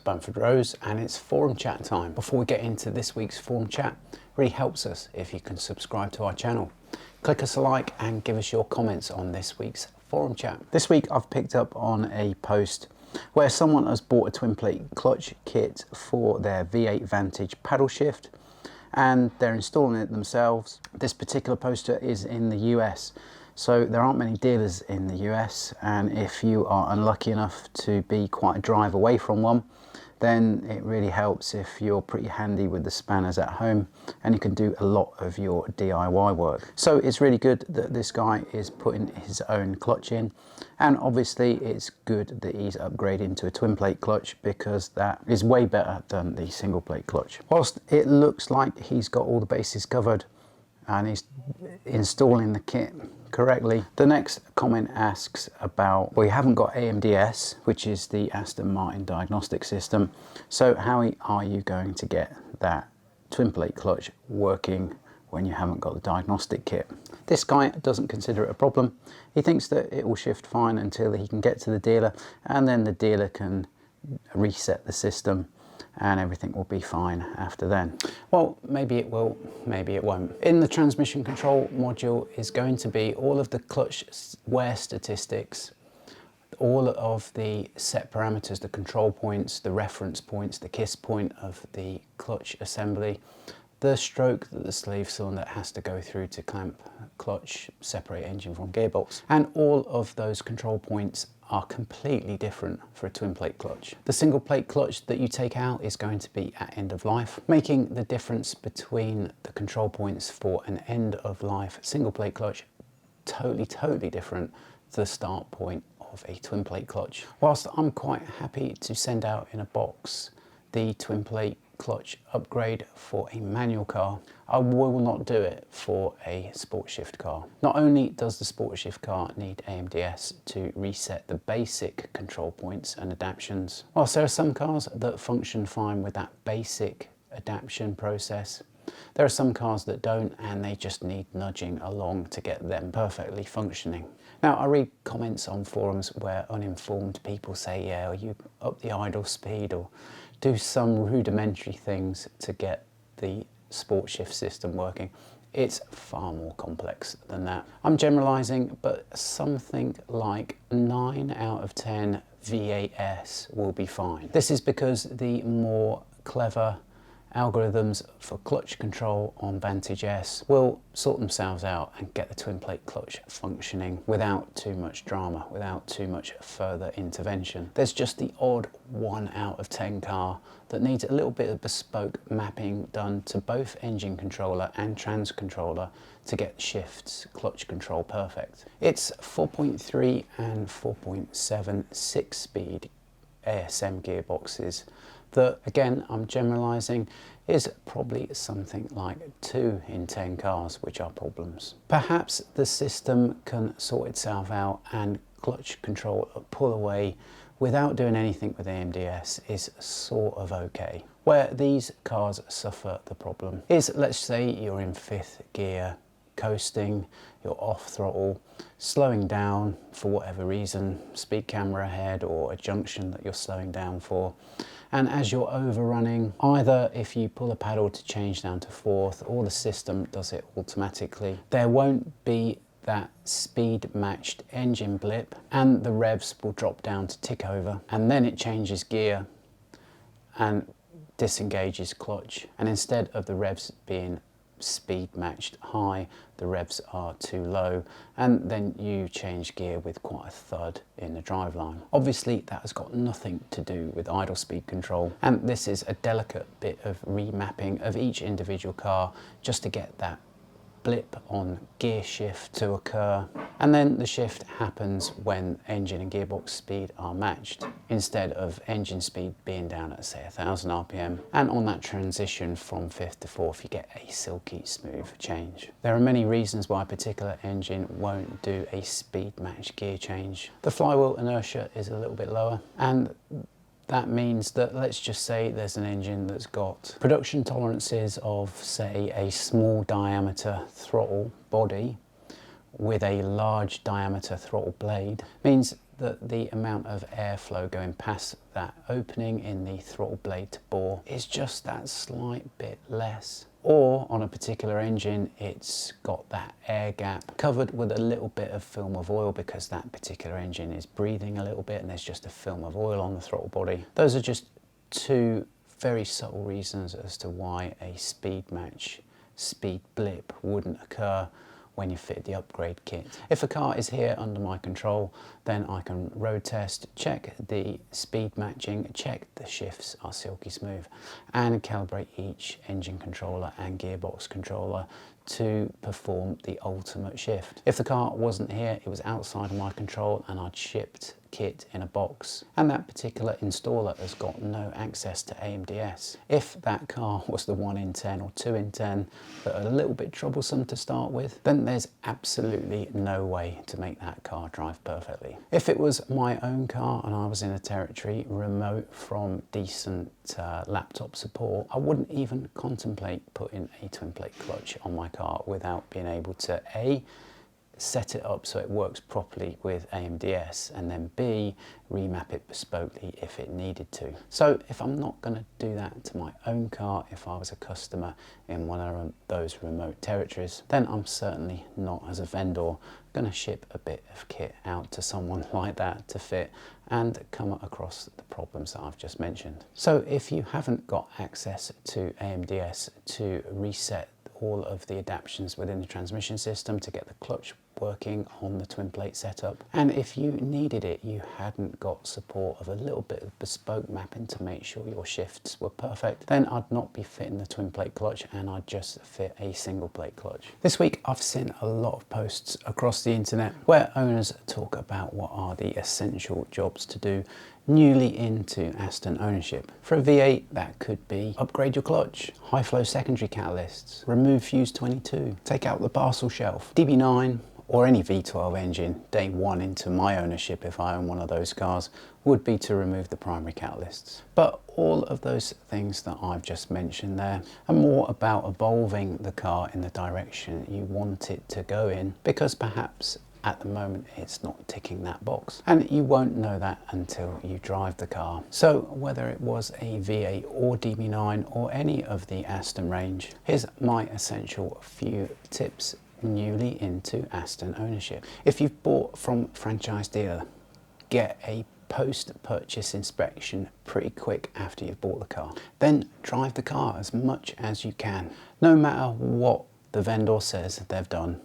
Bamfordrose and it's forum chat time. Before we get into this week's forum chat, it really helps us if you can subscribe to our channel. Click us a like and give us your comments on this week's forum chat. This week I've picked up on a post where someone has bought a twin plate clutch kit for their V8 Vantage paddle shift and they're installing it themselves. This particular poster is in the US. So there aren't many dealers in the US, and if you are unlucky enough to be quite a drive away from one, then it really helps if you're pretty handy with the spanners at home and you can do a lot of your DIY work. So it's really good that this guy is putting his own clutch in, and obviously it's good that he's upgrading to a twin plate clutch because that is way better than the single plate clutch. Whilst it looks like he's got all the bases covered and he's installing the kit correctly, the next comment asks about, well, you haven't got AMDS, which is the Aston Martin diagnostic system, so how are you going to get that twin plate clutch working when you haven't got the diagnostic kit? This guy doesn't consider it a problem. He thinks that it will shift fine until he can get to the dealer, and then the dealer can reset the system and everything will be fine after then. Well, maybe it will, maybe it won't. In the transmission control module is going to be all of the clutch wear statistics, all of the set parameters, the control points, the reference points, the kiss point of the clutch assembly, the stroke that the sleeve cylinder has to go through to clamp clutch, separate engine from gearbox, and all of those control points are completely different for a twin plate clutch. The single plate clutch that you take out is going to be at end of life, making the difference between the control points for an end of life single plate clutch totally different to the start point of a twin plate clutch. Whilst I'm quite happy to send out in a box the twin plate clutch upgrade for a manual car, I will not do it for a sport shift car. Not only does the sport shift car need AMDS to reset the basic control points and adaptions, whilst there are some cars that function fine with that basic adaption process, there are some cars that don't, and they just need nudging along to get them perfectly functioning. Now, I read comments on forums where uninformed people say, yeah, you up the idle speed or do some rudimentary things to get the sport shift system working. It's far more complex than that. I'm generalizing, but something like 9 out of 10 V8s will be fine. This is because the more clever algorithms for clutch control on Vantage S will sort themselves out and get the twin plate clutch functioning without too much drama, without too much further intervention. There's just the odd 1 out of 10 car that needs a little bit of bespoke mapping done to both engine controller and trans controller to get shifts clutch control perfect. It's 4.3 and 4.7 6-speed ASM gearboxes that, again, I'm generalizing, is probably something like 2 in 10 cars which are problems. Perhaps the system can sort itself out and clutch control pull away without doing anything with AMDS is sort of okay. Where these cars suffer the problem is, let's say you're in 5th gear, coasting, you're off throttle, slowing down for whatever reason, speed camera ahead or a junction that you're slowing down for, and as you're overrunning, either if you pull a paddle to change down to 4th or the system does it automatically, there won't be that speed matched engine blip and the revs will drop down to tick over, and then it changes gear and disengages clutch, and instead of the revs being speed matched high, the revs are too low, and then you change gear with quite a thud in the driveline. Obviously that has got nothing to do with idle speed control, and this is a delicate bit of remapping of each individual car just to get that blip on gear shift to occur, and then the shift happens when engine and gearbox speed are matched instead of engine speed being down at, say, 1000 RPM, and on that transition from 5th to 4th you get a silky smooth change. There are many reasons why a particular engine won't do a speed matched gear change. The flywheel inertia is a little bit lower, and that means that, let's just say there's an engine that's got production tolerances of, say, a small diameter throttle body with a large diameter throttle blade, means that the amount of airflow going past that opening in the throttle blade to bore is just that slight bit less. Or on a particular engine, it's got that air gap covered with a little bit of film of oil because that particular engine is breathing a little bit and there's just a film of oil on the throttle body. Those are just two very subtle reasons as to why a speed match, speed blip wouldn't occur when you fit the upgrade kit. If a car is here under my control, then I can road test, check the speed matching, check the shifts are silky smooth, and calibrate each engine controller and gearbox controller to perform the ultimate shift. If the car wasn't here, it was outside of my control and I'd shipped kit in a box, and that particular installer has got no access to AMDS. If that car was the 1 in 10 or 2 in 10 that are a little bit troublesome to start with, then there's absolutely no way to make that car drive perfectly. If it was my own car and I was in a territory remote from decent laptop support, I wouldn't even contemplate putting a twin plate clutch on my car without being able to A, set it up so it works properly with AMDS, and then B, remap it bespokely if it needed to. So if I'm not going to do that to my own car, if I was a customer in one of those remote territories, then I'm certainly not, as a vendor, going to ship a bit of kit out to someone like that to fit and come across the problems that I've just mentioned. So if you haven't got access to AMDS to reset all of the adaptions within the transmission system to get the clutch working on the twin plate setup, and if you needed it, you hadn't got support of a little bit of bespoke mapping to make sure your shifts were perfect, then I'd not be fitting the twin plate clutch and I'd just fit a single plate clutch. This week I've seen a lot of posts across the internet where owners talk about what are the essential jobs to do newly into Aston ownership. For a V8, that could be upgrade your clutch, high flow secondary catalysts, remove fuse 22, take out the parcel shelf, DB9, or any V12 engine, day one into my ownership if I own one of those cars, would be to remove the primary catalysts. But all of those things that I've just mentioned there are more about evolving the car in the direction you want it to go in, because perhaps at the moment it's not ticking that box, and you won't know that until you drive the car. So whether it was a V8 or DB9 or any of the Aston range, here's my essential few tips newly into Aston ownership. If you've bought from franchise dealer, get a post-purchase inspection pretty quick after you've bought the car. Then drive the car as much as you can. No matter what the vendor says they've done,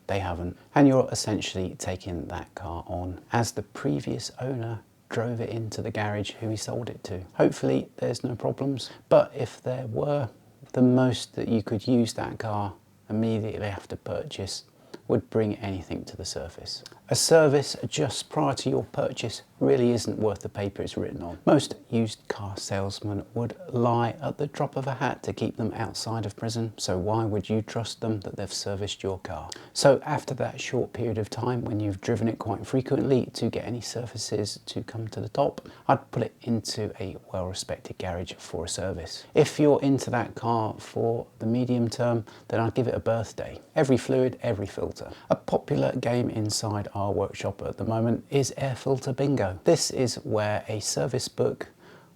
they haven't. And you're essentially taking that car on as the previous owner drove it into the garage who he sold it to. Hopefully there's no problems, but if there were, the most that you could use that car immediately after purchase would bring anything to the surface. A service just prior to your purchase really isn't worth the paper it's written on. Most used car salesmen would lie at the drop of a hat to keep them outside of prison, so why would you trust them that they've serviced your car? So after that short period of time when you've driven it quite frequently to get any surfaces to come to the top, I'd put it into a well-respected garage for a service. If you're into that car for the medium term, then I'd give it a birthday. Every fluid, every filter. A popular game inside our workshop at the moment is air filter bingo. This is where a service book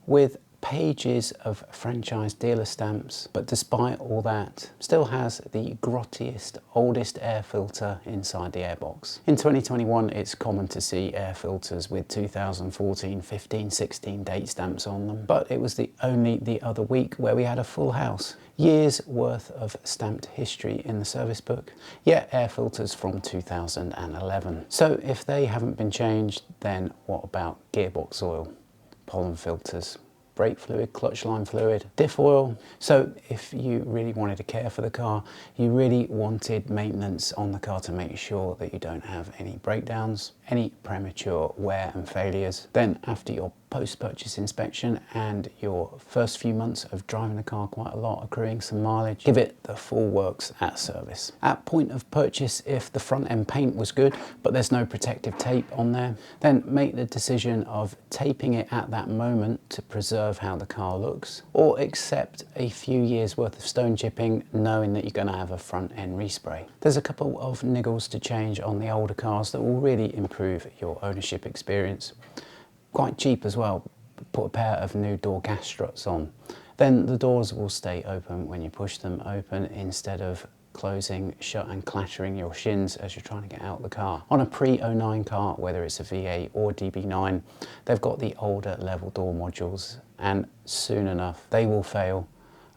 with pages of franchise dealer stamps, but despite all that, still has the grottiest, oldest air filter inside the airbox. In 2021, it's common to see air filters with 2014, 15, 16 date stamps on them, but it was only the other week where we had a full house. Years worth of stamped history in the service book, yet air filters from 2011. So if they haven't been changed, then what about gearbox oil, pollen filters, brake fluid, clutch line fluid, diff oil? So if you really wanted to care for the car, you really wanted maintenance on the car to make sure that you don't have any breakdowns, any premature wear and failures, then after your post-purchase inspection and your first few months of driving the car quite a lot, accruing some mileage, give it the full works at service. At point of purchase, if the front end paint was good, but there's no protective tape on there, then make the decision of taping it at that moment to preserve how the car looks, or accept a few years worth of stone chipping knowing that you're going to have a front end respray. There's a couple of niggles to change on the older cars that will really improve your ownership experience. Quite cheap as well. Put a pair of new door gas struts on. Then the doors will stay open when you push them open instead of closing shut and clattering your shins as you're trying to get out the car. On a pre-09 car, whether it's a V8 or DB9, they've got the older level door modules, and soon enough they will fail.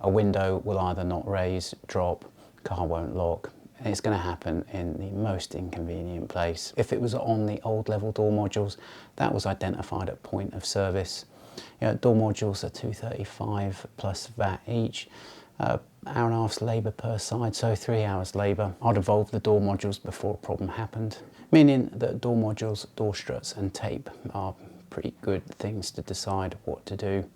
A window will either not raise, drop, car won't lock. And it's going to happen in the most inconvenient place. If it was on the old level door modules, that was identified at point of service. You know, door modules are $235 plus VAT each. Hour and a half's labour per side, so 3 hours labour. I'd evolve the door modules before a problem happened, meaning that door modules, door struts and tape are pretty good things to decide what to do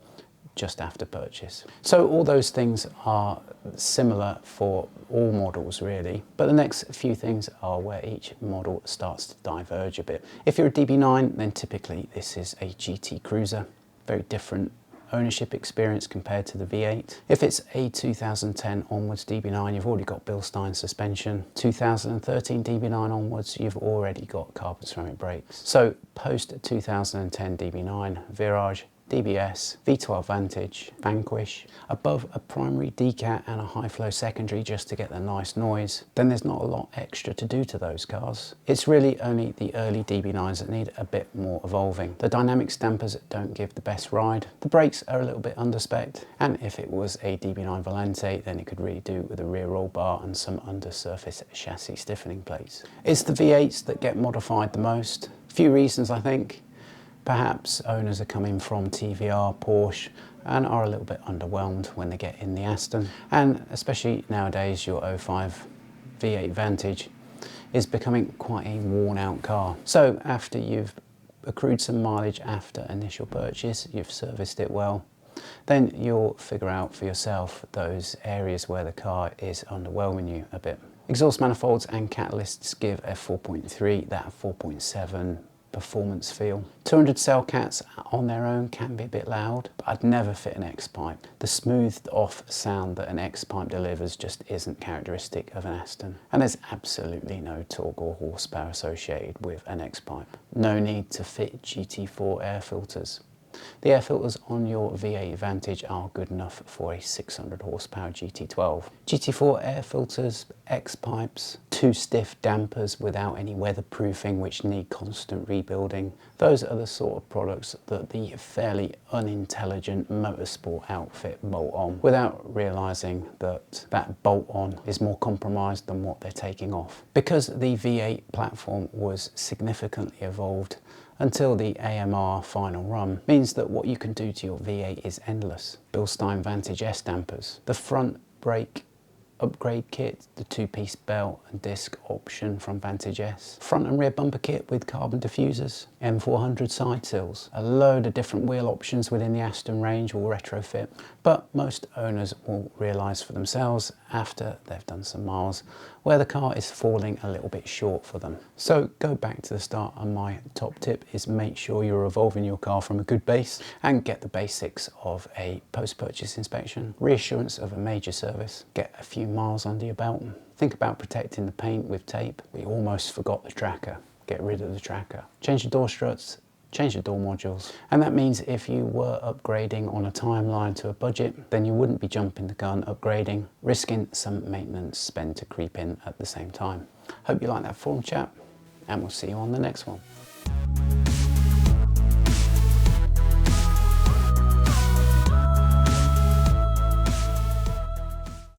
just after purchase. So all those things are similar for all models really, but the next few things are where each model starts to diverge a bit. If you're a DB9, then typically this is a GT Cruiser, very different ownership experience compared to the V8. If it's a 2010 onwards DB9, you've already got Bilstein suspension. 2013 DB9 onwards, you've already got carbon ceramic brakes. So post 2010 DB9, Virage, DBS, V12 Vantage, Vanquish, above a primary decat and a high flow secondary just to get the nice noise, then there's not a lot extra to do to those cars. It's really only the early DB9s that need a bit more evolving. The dynamic stampers don't give the best ride, the brakes are a little bit under-spec'd, and if it was a DB9 Volante, then it could really do with a rear roll bar and some undersurface chassis stiffening plates. It's the V8s that get modified the most. A few reasons, I think. Perhaps owners are coming from TVR, Porsche, and are a little bit underwhelmed when they get in the Aston. And especially nowadays, your 05 V8 Vantage is becoming quite a worn out car. So after you've accrued some mileage after initial purchase, you've serviced it well, then you'll figure out for yourself those areas where the car is underwhelming you a bit. Exhaust manifolds and catalysts give a 4.3, that 4.7 performance feel. 200 cell cats on their own can be a bit loud, but I'd never fit an X-pipe. The smoothed off sound that an X-pipe delivers just isn't characteristic of an Aston. And there's absolutely no torque or horsepower associated with an X-pipe. No need to fit GT4 air filters. The air filters on your V8 Vantage are good enough for a 600 horsepower GT12. GT4 air filters, X-pipes, too stiff dampers without any weatherproofing which need constant rebuilding. Those are the sort of products that the fairly unintelligent motorsport outfit bolt on without realising that that bolt on is more compromised than what they're taking off. Because the V8 platform was significantly evolved until the AMR final run, means that what you can do to your V8 is endless. Bilstein Vantage S dampers, the front brake upgrade kit, the two-piece belt and disc option from Vantage S, front and rear bumper kit with carbon diffusers, M400 side sills, a load of different wheel options within the Aston range will retrofit, but most owners will realise for themselves after they've done some miles where the car is falling a little bit short for them. So go back to the start, and my top tip is make sure you're evolving your car from a good base and get the basics of a post-purchase inspection, reassurance of a major service, get a few miles under your belt. Think about protecting the paint with tape. We almost forgot the tracker. Get rid of the tracker. Change the door struts, change the door modules. And that means if you were upgrading on a timeline to a budget, then you wouldn't be jumping the gun upgrading, risking some maintenance spend to creep in at the same time. Hope you like that forum chat, and we'll see you on the next one.